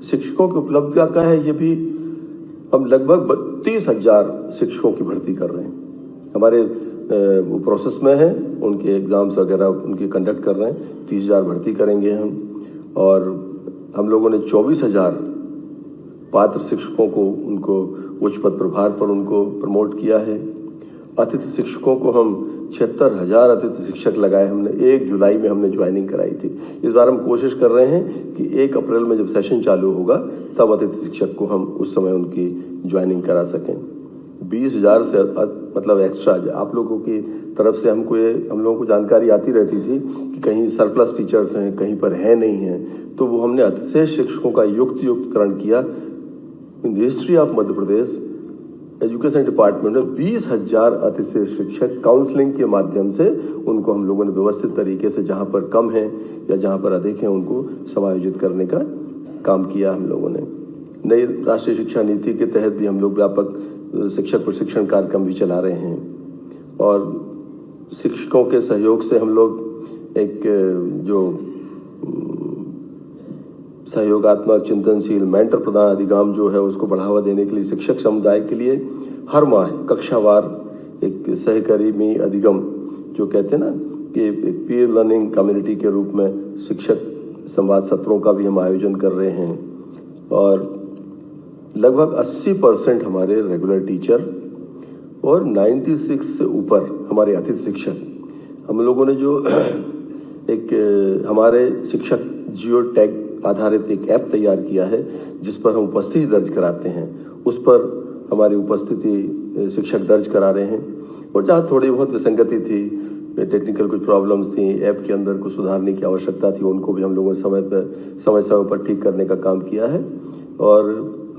शिक्षकों की उपलब्धता का है, ये भी हम लगभग 30,000 शिक्षकों की भर्ती कर रहे हैं। हमारे वो प्रोसेस में है, उनके एग्जाम्स वगैरह उनके कंडक्ट कर रहे हैं। 30,000 भर्ती करेंगे हम। और हम लोगों ने 24,000 पात्र शिक्षकों को उनको उच्च पद प्रभार पर उनको प्रमोट किया है। अतिथि शिक्षकों को हम 76,000 अतिथि शिक्षक लगाए। हमने 1 जुलाई में हमने ज्वाइनिंग कराई थी। इस बार हम कोशिश कर रहे हैं कि 1 अप्रैल में जब सेशन चालू होगा तब अतिथि शिक्षक को हम उस समय उनकी ज्वाइनिंग करा सकें। 20,000 से मतलब एक्स्ट्रा आप लोगों की तरफ से हम लोगों को जानकारी आती रहती थी कि कहीं सरप्लस टीचर्स हैं, कहीं पर है नहीं है, तो वो हमने अतिशेष शिक्षकों का युक्तकरण किया। In the history of Madhya Pradesh education department में 20,000 अतिशेष शिक्षक काउंसलिंग के माध्यम से उनको हम लोगों ने व्यवस्थित तरीके से जहां पर कम है या जहां पर अधिक है उनको समायोजित करने का काम किया हम लोगों ने। नई राष्ट्रीय शिक्षा नीति के तहत भी हम लोग व्यापक शिक्षक प्रशिक्षण कार्यक्रम भी चला रहे हैं। और शिक्षकों के सहयोग से हम लोग एक जो सहयोगात्मक चिंतनशील मेंटर प्रदान अधिगम जो है उसको बढ़ावा देने के लिए शिक्षक समुदाय के लिए हर माह कक्षावार एक सहकर्मी अधिगम जो कहते हैं ना कि एक पीयर लर्निंग कम्युनिटी के रूप में शिक्षक संवाद सत्रों का भी हम आयोजन कर रहे हैं। और लगभग 80% हमारे रेगुलर टीचर और 96 से ऊपर हमारे अतिथि शिक्षक। हम लोगों ने जो एक हमारे शिक्षक जियो टैग आधारित एक ऐप तैयार किया है जिस पर हम उपस्थिति दर्ज कराते हैं, उस पर हमारी उपस्थिति शिक्षक दर्ज करा रहे हैं। और जहाँ थोड़ी बहुत विसंगति थी, टेक्निकल कुछ प्रॉब्लम्स थी, ऐप के अंदर कुछ सुधारने की आवश्यकता थी, उनको भी हम लोगों ने समय पर ठीक करने का काम किया है। और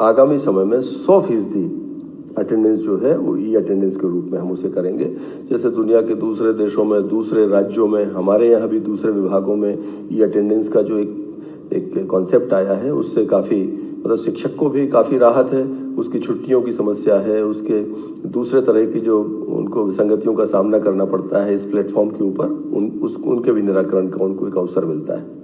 आगामी समय में 100% अटेंडेंस जो है वो ई अटेंडेंस के रूप में हम उसे करेंगे। जैसे दुनिया के दूसरे देशों में, दूसरे राज्यों में, हमारे यहाँ भी दूसरे विभागों में ई अटेंडेंस का जो एक कॉन्सेप्ट आया है उससे काफ़ी मतलब शिक्षक को भी काफ़ी राहत है। उसकी छुट्टियों की समस्या है, उसके दूसरे तरह की जो उनको विसंगतियों का सामना करना पड़ता है इस प्लेटफॉर्म के ऊपर, उनके भी निराकरण का उनको एक अवसर मिलता है।